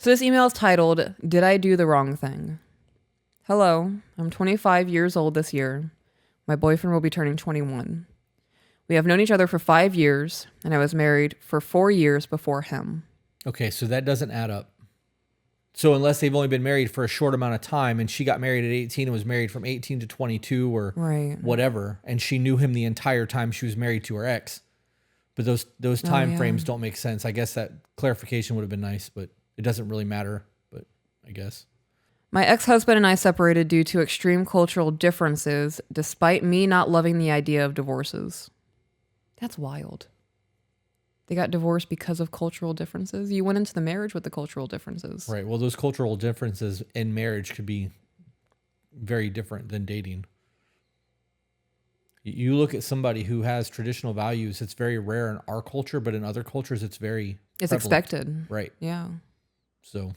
So this email is titled, Did I Do the Wrong Thing? Hello, I'm 25 years old this year. My boyfriend will be turning 21. We have known each other for 5 years, and I was married for 4 years before him. Okay, so that doesn't add up. So unless they've only been married for a short amount of time and she got married at 18 and was married from 18 to 22 or whatever, and she knew him the entire time she was married to her ex. But those time frames don't make sense. I guess that clarification would have been nice, but it doesn't really matter, but I guess. My ex-husband and I separated due to extreme cultural differences, despite me not loving the idea of divorces. That's wild. They got divorced because of cultural differences? You went into the marriage with the cultural differences. Right. Well, those cultural differences in marriage could be very different than dating. You look at somebody who has traditional values, it's very rare in our culture, but in other cultures, it's very It's prevalent. expected. Right. Yeah. So.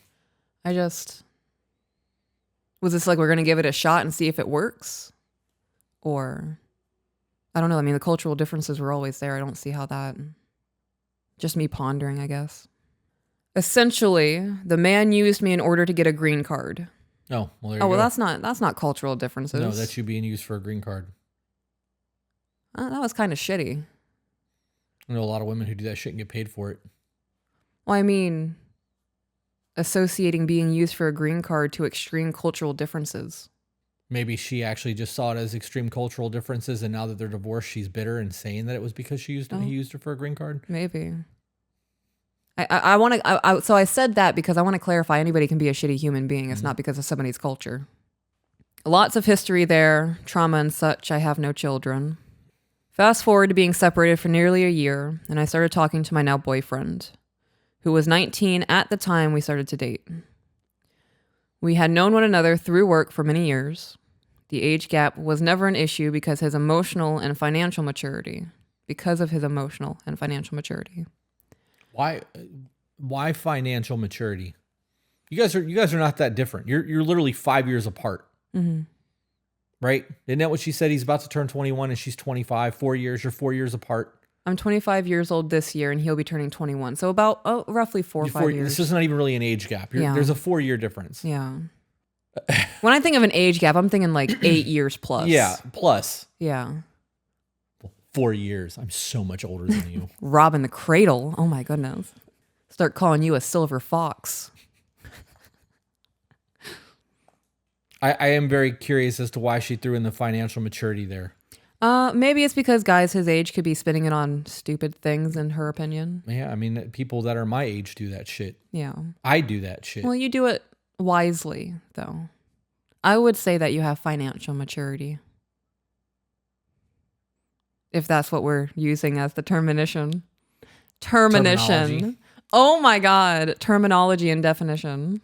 Was this like, we're going to give it a shot and see if it works? Or, I don't know. I mean, the cultural differences were always there. I don't see how that, just me pondering, I guess. Essentially, the man used me in order to get a green card. Oh, well, there you go. That's not cultural differences. No, that's you being used for a green card. That was kind of shitty. I know a lot of women who do that shit and get paid for it. Well, I mean, associating being used for a green card to extreme cultural differences. Maybe she actually just saw it as extreme cultural differences, and now that they're divorced, she's bitter and saying that it was because he used her for a green card. Maybe. So I said that because I want to clarify anybody can be a shitty human being. It's not because of somebody's culture. Lots of history there, trauma and such. I have no children. Fast forward to being separated for nearly a year, and I started talking to my now boyfriend, who was 19 at the time we started to date. We had known one another through work for many years. The age gap was never an issue because of his emotional and financial maturity. Why financial maturity? You guys are not that different. You're literally 5 years apart. Mm-hmm. Right? Isn't that what she said? He's about to turn 21 and she's 25. 4 years. You're 4 years apart. I'm 25 years old this year and he'll be turning 21. So about roughly 4 or 5 years. This is not even really an age gap. There's a 4-year difference. Yeah. When I think of an age gap, I'm thinking like 8 years plus. Yeah, plus. Yeah. 4 years. I'm so much older than you. Robbing the cradle. Oh my goodness. Start calling you a silver fox. I am very curious as to why she threw in the financial maturity there. Maybe it's because guys his age could be spending it on stupid things, in her opinion. Yeah, I mean, people that are my age do that shit. Yeah. I do that shit. Well, you do it wisely, though. I would say that you have financial maturity. If that's what we're using as the termination. Termination. Oh my God. Terminology and definition.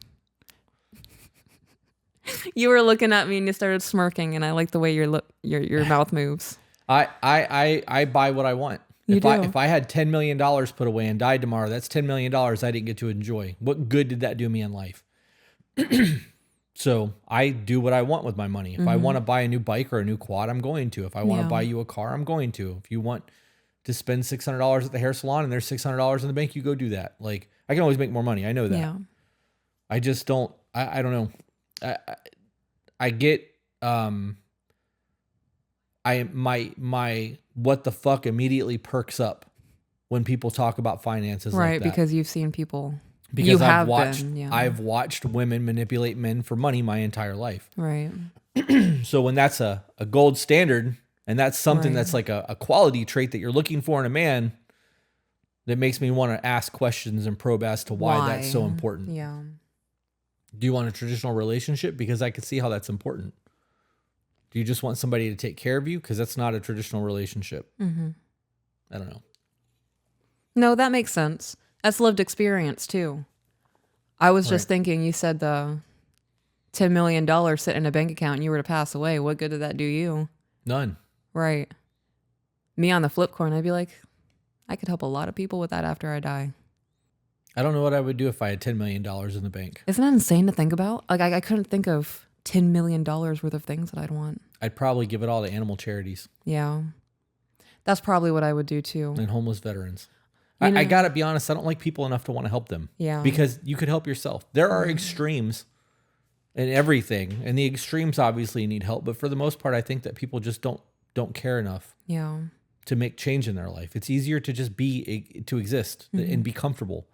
You were looking at me and you started smirking, and I like the way your mouth moves. I buy what I want. If I had $10 million put away and died tomorrow, that's $10 million I didn't get to enjoy. What good did that do me in life? So I do what I want with my money. If I want to buy a new bike or a new quad, I'm going to. If I want to buy you a car, I'm going to. If you want to spend $600 at the hair salon and there's $600 in the bank, you go do that. Like, I can always make more money. I know that. Yeah. I just don't, I don't know. I get, my what the fuck immediately perks up when people talk about finances like that. Right, because you've seen people. Because I've watched women manipulate men for money my entire life. Right. So when that's a gold standard and that's something that's like a quality trait that you're looking for in a man, that makes me want to ask questions and probe as to why that's so important. Yeah. Do you want a traditional relationship? Because I could see how that's important. Do you just want somebody to take care of you? Because that's not a traditional relationship. Mm-hmm. I don't know. No, that makes sense. That's lived experience too. I was just thinking, you said the $10 million sitting in a bank account and you were to pass away. What good did that do you? None. Right. Me on the flip coin, I'd be like, I could help a lot of people with that after I die. I don't know what I would do if I had $10 million in the bank. Isn't that insane to think about? Like, I couldn't think of $10 million worth of things that I'd want. I'd probably give it all to animal charities. Yeah. That's probably what I would do too. And homeless veterans. I gotta be honest, I don't like people enough to want to help them. Yeah. Because you could help yourself. There are extremes in everything, and the extremes obviously need help, but for the most part, I think that people just don't care enough to make change in their life. It's easier to just to exist and be comfortable.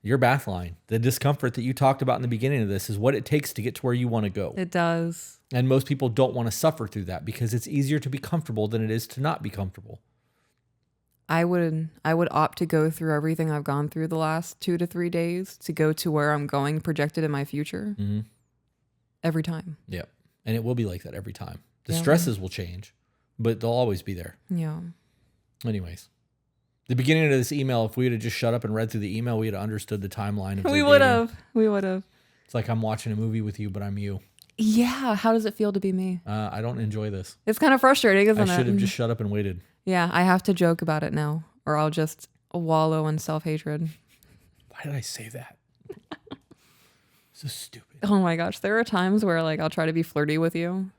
Your bath line, the discomfort that you talked about in the beginning of this is what it takes to get to where you want to go. It does. And most people don't want to suffer through that because it's easier to be comfortable than it is to not be comfortable. I would opt to go through everything I've gone through the last 2 to 3 days to go to where I'm going projected in my future. Mm-hmm. Every time. Yeah. And it will be like that every time. The stresses will change, but they'll always be there. Yeah. Anyways, the beginning of this email, if we had just shut up and read through the email, we would have understood the timeline. We would have. It's like I'm watching a movie with you, but I'm you. Yeah. How does it feel to be me? I don't enjoy this. It's kind of frustrating, isn't it? I should have just shut up and waited. Yeah, I have to joke about it now, or I'll just wallow in self-hatred. Why did I say that? So stupid. Oh my gosh, there are times where like I'll try to be flirty with you,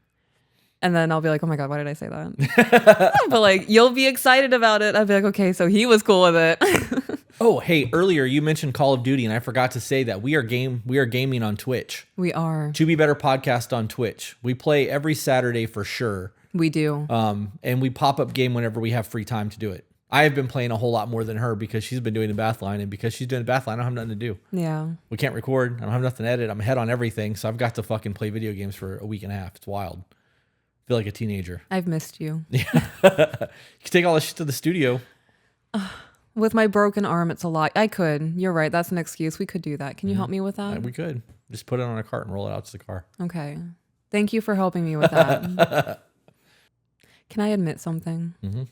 and then I'll be like, oh my God, why did I say that? But like, you'll be excited about it. I'll be like, okay, so he was cool with it. Oh, hey, earlier you mentioned Call of Duty, and I forgot to say that we are gaming on Twitch. We are. To Be Better podcast on Twitch. We play every Saturday for sure. We do. And we pop up game whenever we have free time to do it. I have been playing a whole lot more than her because she's been doing the bath line, and because she's doing the bath line, I don't have nothing to do. Yeah. We can't record. I don't have nothing to edit. I'm ahead on everything, so I've got to fucking play video games for a week and a half. It's wild. I feel like a teenager. I've missed you. Yeah. You can take all this shit to the studio. With my broken arm, it's a lot. I could. You're right. That's an excuse. We could do that. Can you help me with that? We could. Just put it on a cart and roll it out to the car. Okay. Thank you for helping me with that. Can I admit something? Mm-hmm.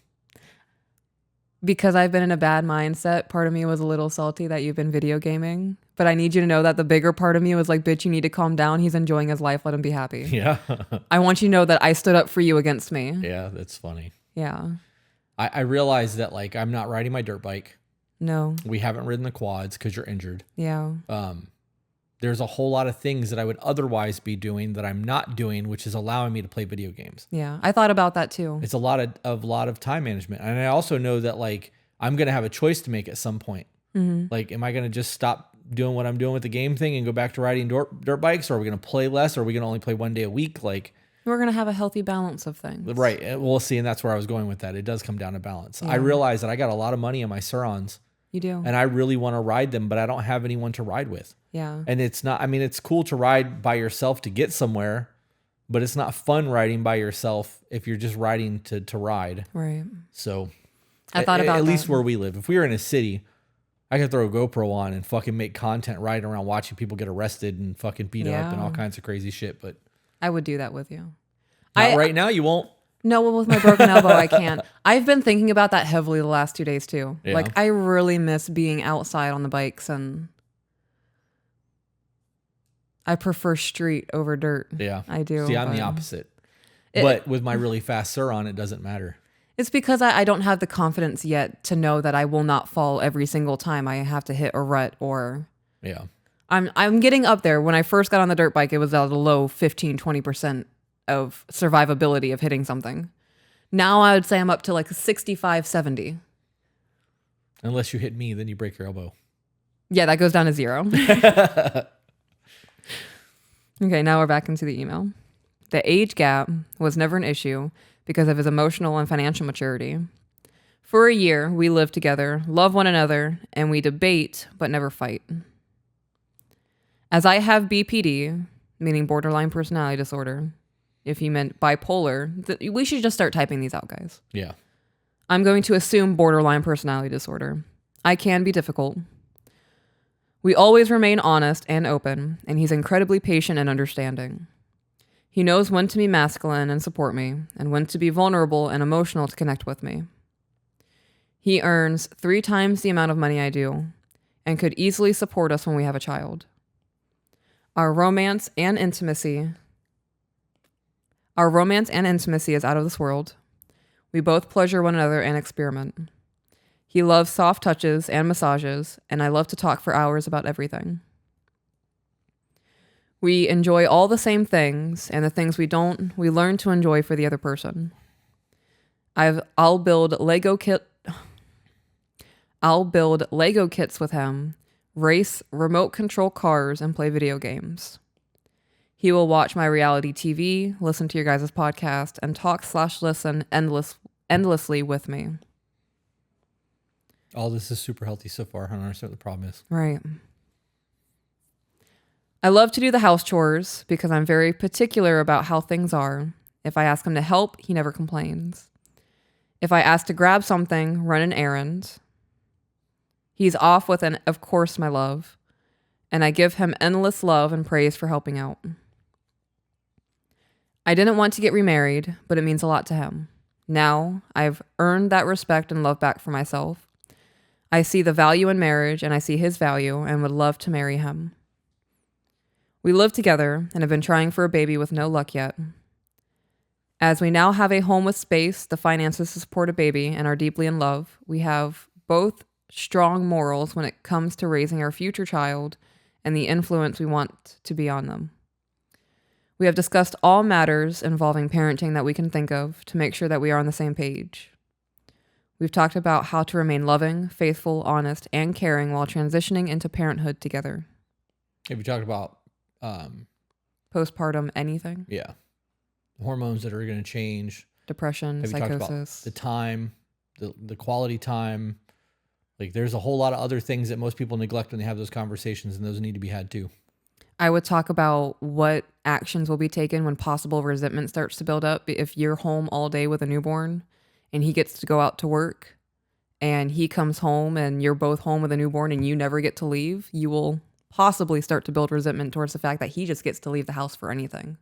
Because I've been in a bad mindset, part of me was a little salty that you've been video gaming. But I need you to know that the bigger part of me was like, bitch, you need to calm down. He's enjoying his life. Let him be happy. Yeah. I want you to know that I stood up for you against me. Yeah, that's funny. Yeah. I realized that like I'm not riding my dirt bike. No. We haven't ridden the quads because you're injured. Yeah. There's a whole lot of things that I would otherwise be doing that I'm not doing, which is allowing me to play video games. Yeah. I thought about that too. It's a lot of time management. And I also know that like I'm going to have a choice to make at some point. Mm-hmm. Like, am I going to just stop doing what I'm doing with the game thing and go back to riding dirt bikes? Or are we going to play less? Or are we going to only play one day a week? Like, we're going to have a healthy balance of things. Right. We'll see. And that's where I was going with that. It does come down to balance. Yeah. I realize that I got a lot of money in my Surons. You do. And I really want to ride them, but I don't have anyone to ride with. Yeah. And it's not, I mean, it's cool to ride by yourself to get somewhere, but it's not fun riding by yourself if you're just riding to ride. Right. So I thought about at that. least where we live. If we were in a city, I could throw a GoPro on and fucking make content riding around watching people get arrested and fucking beat up and all kinds of crazy shit. But I would do that with you. Right now, you won't. No, well, with my broken elbow, I can't. I've been thinking about that heavily the last 2 days too. Yeah. Like, I really miss being outside on the bikes, and I prefer street over dirt. Yeah. I do. See, I'm the opposite. But with my really fast Suron, it doesn't matter. It's because I don't have the confidence yet to know that I will not fall every single time I have to hit a rut or... Yeah. I'm getting up there. When I first got on the dirt bike, it was at a low 15-20% of survivability of hitting something. Now I would say I'm up to like 65-70. Unless you hit me, then you break your elbow. Yeah, that goes down to 0. Okay, now we're back into the email. The age gap was never an issue because of his emotional and financial maturity. For a year, we live together, love one another, and we debate but never fight. As I have BPD, meaning borderline personality disorder, if you meant bipolar, we should just start typing these out, guys. Yeah. I'm going to assume borderline personality disorder. I can be difficult. We always remain honest and open, and he's incredibly patient and understanding. He knows when to be masculine and support me, and when to be vulnerable and emotional to connect with me. He earns 3 times the amount of money I do, and could easily support us when we have a child. Our romance and intimacy is out of this world. We both pleasure one another and experiment. He loves soft touches and massages, and I love to talk for hours about everything. We enjoy all the same things, and the things we don't, we learn to enjoy for the other person. I'll build Lego I'll build Lego kits with him, race remote control cars, and play video games. He will watch my reality TV, listen to your guys' podcast, and talk/listen endlessly with me. All this is super healthy so far. I don't understand what the problem is. Right. I love to do the house chores because I'm very particular about how things are. If I ask him to help, he never complains. If I ask to grab something, run an errand, he's off with an "of course, my love," and I give him endless love and praise for helping out. I didn't want to get remarried, but it means a lot to him. Now, I've earned that respect and love back for myself. I see the value in marriage, and I see his value, and would love to marry him. We live together and have been trying for a baby with no luck yet. As we now have a home with space, the finances to support a baby, and are deeply in love, we have both strong morals when it comes to raising our future child and the influence we want to be on them. We have discussed all matters involving parenting that we can think of to make sure that we are on the same page. We've talked about how to remain loving, faithful, honest, and caring while transitioning into parenthood together. Have you talked about postpartum anything? Yeah. Hormones that are going to change. Depression, have you psychosis. Talked about the time, the quality time. Like there's a whole lot of other things that most people neglect when they have those conversations, and those need to be had too. I would talk about what actions will be taken when possible resentment starts to build up. If you're home all day with a newborn and he gets to go out to work and he comes home and you're both home with a newborn and you never get to leave, you will possibly start to build resentment towards the fact that he just gets to leave the house for anything.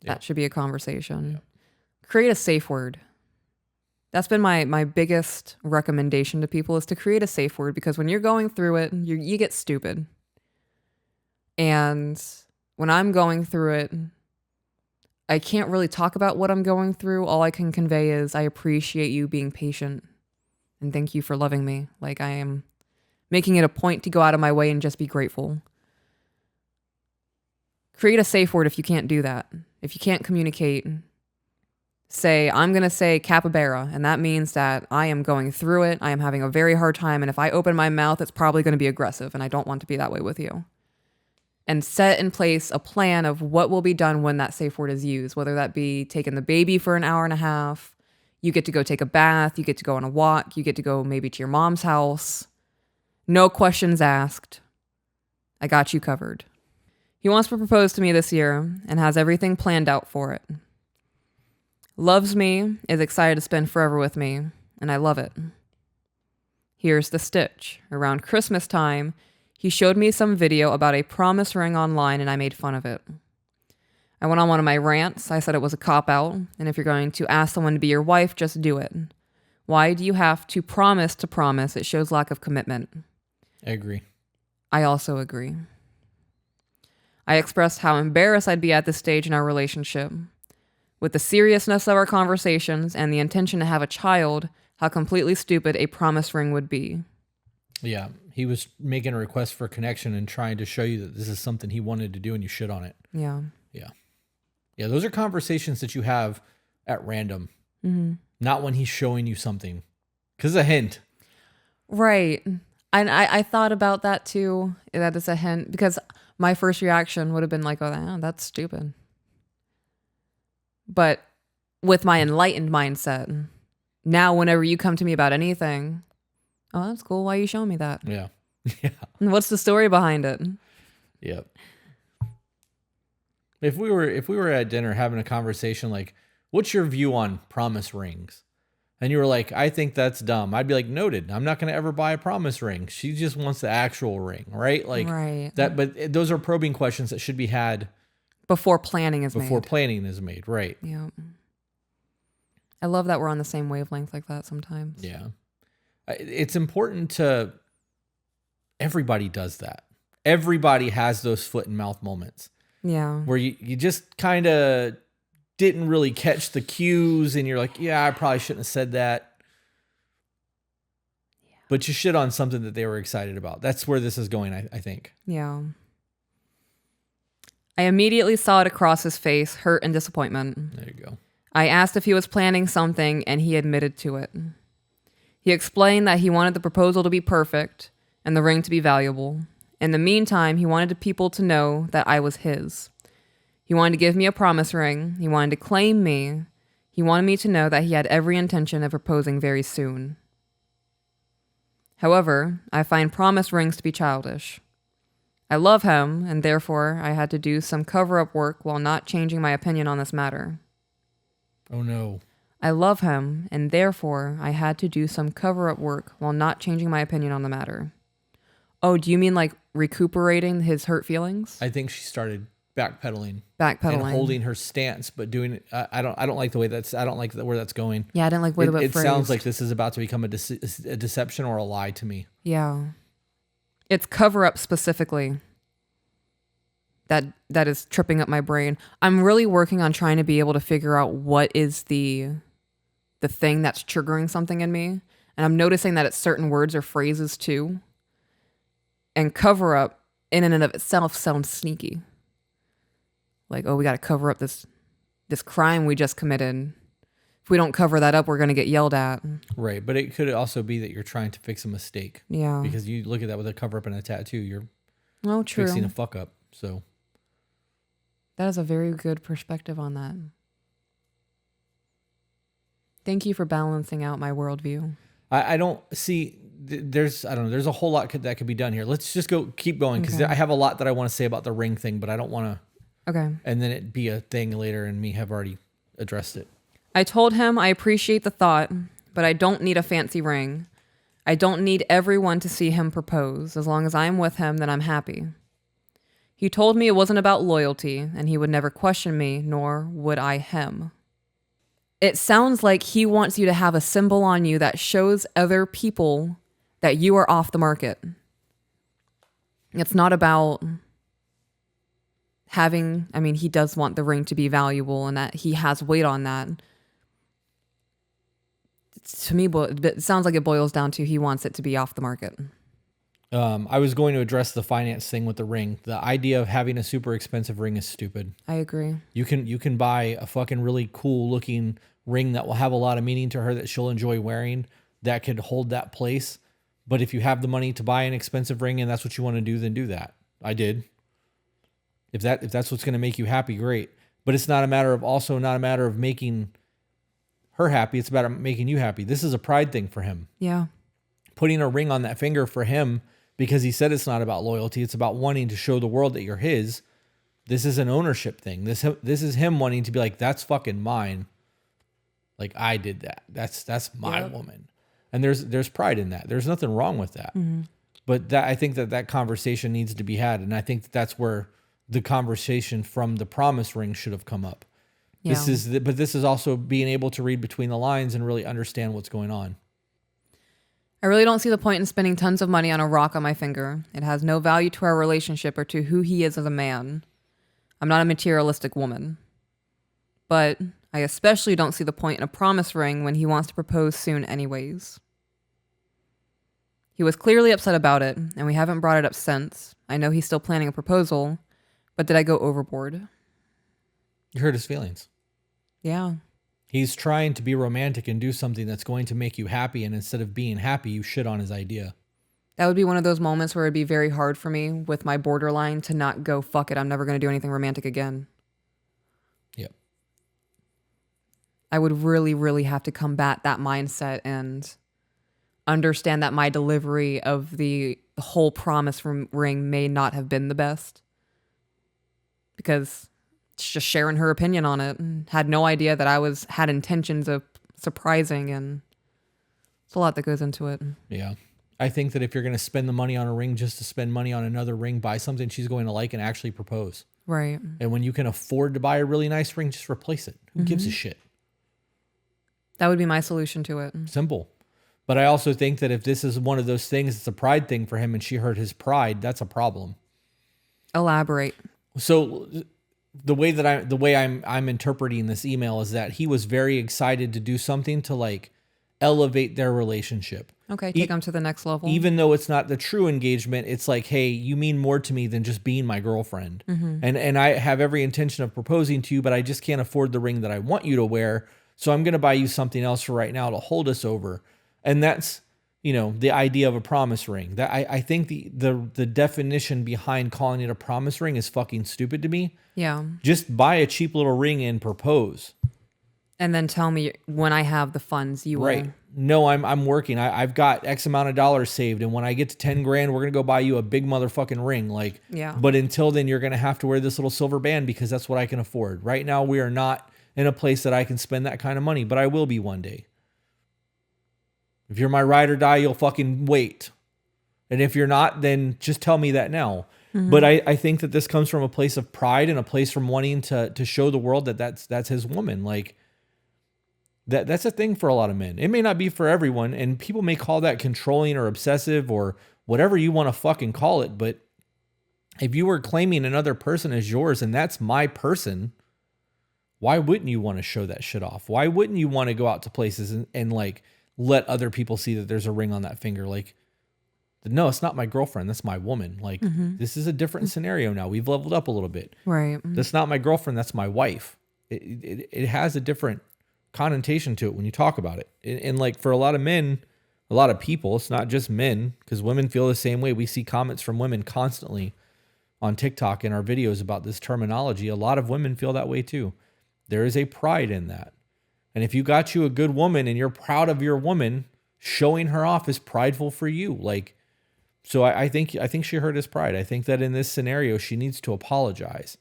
Yeah. That should be a conversation. Yeah. Create a safe word. That's been my biggest recommendation to people, is to create a safe word, because when you're going through it, you get stupid. And when I'm going through it, I can't really talk about what I'm going through. All I can convey is I appreciate you being patient and thank you for loving me. Like, I am making it a point to go out of my way and just be grateful. Create a safe word if you can't do that. If you can't communicate, say, I'm going to say capybara, and that means that I am going through it. I am having a very hard time, and if I open my mouth, it's probably going to be aggressive, and I don't want to be that way with you. And set in place a plan of what will be done when that safe word is used, whether that be taking the baby for an hour and a half, you get to go take a bath, you get to go on a walk, you get to go maybe to your mom's house. No questions asked. I got you covered. He wants to propose to me this year and has everything planned out for it. Loves me, is excited to spend forever with me, and I love it. Here's the stitch. Around Christmas time, he showed me some video about a promise ring online, and I made fun of it. I went on one of my rants. I said it was a cop-out, and if you're going to ask someone to be your wife, just do it. Why do you have to promise to promise? It shows lack of commitment. I agree. I also agree. I expressed how embarrassed I'd be at this stage in our relationship. With the seriousness of our conversations and the intention to have a child, how completely stupid a promise ring would be. Yeah, he was making a request for connection and trying to show you that this is something he wanted to do, and you shit on it. Yeah. Yeah. Yeah, those are conversations that you have at random, not when he's showing you something. Because it's a hint. Right. And I thought about that too, that it's a hint, because my first reaction would have been like, oh, that's stupid. But with my enlightened mindset, now whenever you come to me about anything, oh, that's cool. Why are you showing me that? Yeah. Yeah. And what's the story behind it? Yep. If we were at dinner having a conversation like, what's your view on promise rings? And you were like, I think that's dumb. I'd be like, noted. I'm not going to ever buy a promise ring. She just wants the actual ring, right? Like right. That. But those are probing questions that should be had before planning is made. Before planning is made, right? Yeah. I love that we're on the same wavelength like that sometimes. Yeah. It's important to, everybody does that. Everybody has those foot and mouth moments. Yeah. Where you just kind of didn't really catch the cues and you're like, yeah, I probably shouldn't have said that. Yeah. But you shit on something that they were excited about. That's where this is going, I think. Yeah. I immediately saw it across his face, hurt and disappointment. There you go. I asked if he was planning something and he admitted to it. He explained that he wanted the proposal to be perfect and the ring to be valuable. In the meantime, he wanted people to know that I was his. He wanted to give me a promise ring. He wanted to claim me. He wanted me to know that he had every intention of proposing very soon. However, I find promise rings to be childish. I love him, and therefore I had to do some cover-up work while not changing my opinion on this matter. Oh no. I love him, and therefore I had to do some cover-up work while not changing my opinion on the matter. Oh, do you mean like recuperating his hurt feelings? I think she started backpedaling Backpedaling. and holding her stance, but doing it. I don't like the way I don't like where that's going. Yeah, I didn't like the way it phrased. sounds like this is about to become a deception or a lie to me. Yeah. It's cover-up specifically that is tripping up my brain. I'm really working on trying to be able to figure out what is the thing that's triggering something in me. And I'm noticing that it's certain words or phrases too. And cover-up in and of itself sounds sneaky. Like, oh, we got to cover up this crime we just committed. If we don't cover that up, we're going to get yelled at. Right. But it could also be that you're trying to fix a mistake. Yeah. Because you look at that with a cover up and a tattoo, you're true. fixing a fuck up. So that is a very good perspective on that. Thank you for balancing out my worldview. I don't see, there's a whole lot that could be done here. Let's just keep going because Okay. I have a lot that I want to say about the ring thing, but I don't want to. Okay. And then it be a thing later and me have already addressed it. I told him I appreciate the thought, but I don't need a fancy ring. I don't need everyone to see him propose. As long as I'm with him, then I'm happy. He told me it wasn't about loyalty, and he would never question me, nor would I him. It sounds like he wants you to have a symbol on you that shows other people that you are off the market. It's not about he does want the ring to be valuable and that he has weight on that. To me, it sounds like it boils down to he wants it to be off the market. I was going to address the finance thing with the ring. The idea of having a super expensive ring is stupid. I agree. You can buy a fucking really cool looking ring that will have a lot of meaning to her that she'll enjoy wearing that could hold that place. But if you have the money to buy an expensive ring and that's what you want to do, then do that. I did. If that's what's going to make you happy, great. But it's not a matter of making her happy. It's about making you happy. This is a pride thing for him. Yeah. Putting a ring on that finger for him because he said it's not about loyalty. It's about wanting to show the world that you're his. This is an ownership thing. This is him wanting to be like, that's fucking mine. Like I did that. That's my woman. And there's pride in that. There's nothing wrong with that. Mm-hmm. But I think that conversation needs to be had. And I think that's where the conversation from the promise ring should have come up. Yeah. This is also being able to read between the lines and really understand what's going on. I really don't see the point in spending tons of money on a rock on my finger. It has no value to our relationship or to who he is as a man. I'm not a materialistic woman. But I especially don't see the point in a promise ring when he wants to propose soon anyways. He was clearly upset about it, and we haven't brought it up since. I know he's still planning a proposal, but did I go overboard? You hurt his feelings. Yeah. He's trying to be romantic and do something that's going to make you happy, and instead of being happy, you shit on his idea. That would be one of those moments where it'd be very hard for me with my borderline to not go, fuck it, I'm never going to do anything romantic again. Yep. I would really, really have to combat that mindset and understand that my delivery of the whole promise ring may not have been the best. Because it's just sharing her opinion on it and had no idea that I had intentions of surprising, and it's a lot that goes into it. Yeah. I think that if you're going to spend the money on a ring just to spend money on another ring, buy something she's going to like and actually propose. Right. And when you can afford to buy a really nice ring, just replace it. Who gives a shit? That would be my solution to it. Simple. But I also think that if this is one of those things, it's a pride thing for him and she hurt his pride, that's a problem. Elaborate. So the way I'm interpreting this email is that he was very excited to do something to like elevate their relationship. Okay, take them to the next level. Even though it's not the true engagement, it's like, hey, you mean more to me than just being my girlfriend. Mm-hmm. And I have every intention of proposing to you, but I just can't afford the ring that I want you to wear. So I'm going to buy you something else for right now to hold us over. And that's the idea of a promise ring. That I think the definition behind calling it a promise ring is fucking stupid to me. Yeah. Just buy a cheap little ring and propose. And then tell me when I have the funds, you right. will. No, I'm working. I've got X amount of dollars saved, and when I get to 10 grand, we're gonna go buy you a big motherfucking ring. Like, yeah. But until then, you're gonna have to wear this little silver band because that's what I can afford. Right now, we are not in a place that I can spend that kind of money, but I will be one day. If you're my ride or die, you'll fucking wait. And if you're not, then just tell me that now. Mm-hmm. But I think that this comes from a place of pride and a place from wanting to show the world that that's his woman. Like, that's a thing for a lot of men. It may not be for everyone, and people may call that controlling or obsessive or whatever you want to fucking call it. But if you were claiming another person as yours and that's my person, why wouldn't you want to show that shit off? Why wouldn't you want to go out to places and like let other people see that there's a ring on that finger? Like, no, it's not my girlfriend. That's my woman. Like, This is a different scenario now. We've leveled up a little bit. Right. That's not my girlfriend. That's my wife. It has a different connotation to it when you talk about it. And like for a lot of men, a lot of people, it's not just men, because women feel the same way. We see comments from women constantly on TikTok in our videos about this terminology. A lot of women feel that way too. There is a pride in that. And if you got you a good woman and you're proud of your woman, showing her off is prideful for you. Like, so I think she hurt his pride. I think that in this scenario, she needs to apologize.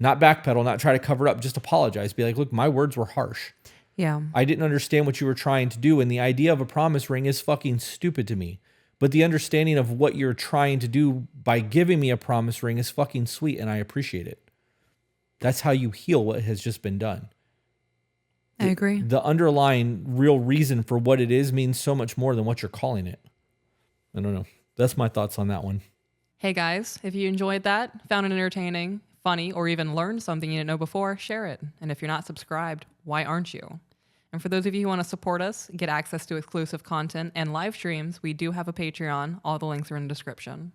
Not backpedal, not try to cover up, just apologize. Be like, look, my words were harsh. Yeah. I didn't understand what you were trying to do. And the idea of a promise ring is fucking stupid to me. But the understanding of what you're trying to do by giving me a promise ring is fucking sweet. And I appreciate it. That's how you heal what has just been done. I agree. The underlying real reason for what it is means so much more than what you're calling it. I don't know. That's my thoughts on that one. Hey guys, if you enjoyed that, found it entertaining, funny, or even learned something you didn't know before, share it. And if you're not subscribed, why aren't you? And for those of you who want to support us, get access to exclusive content and live streams, we do have a Patreon. All the links are in the description.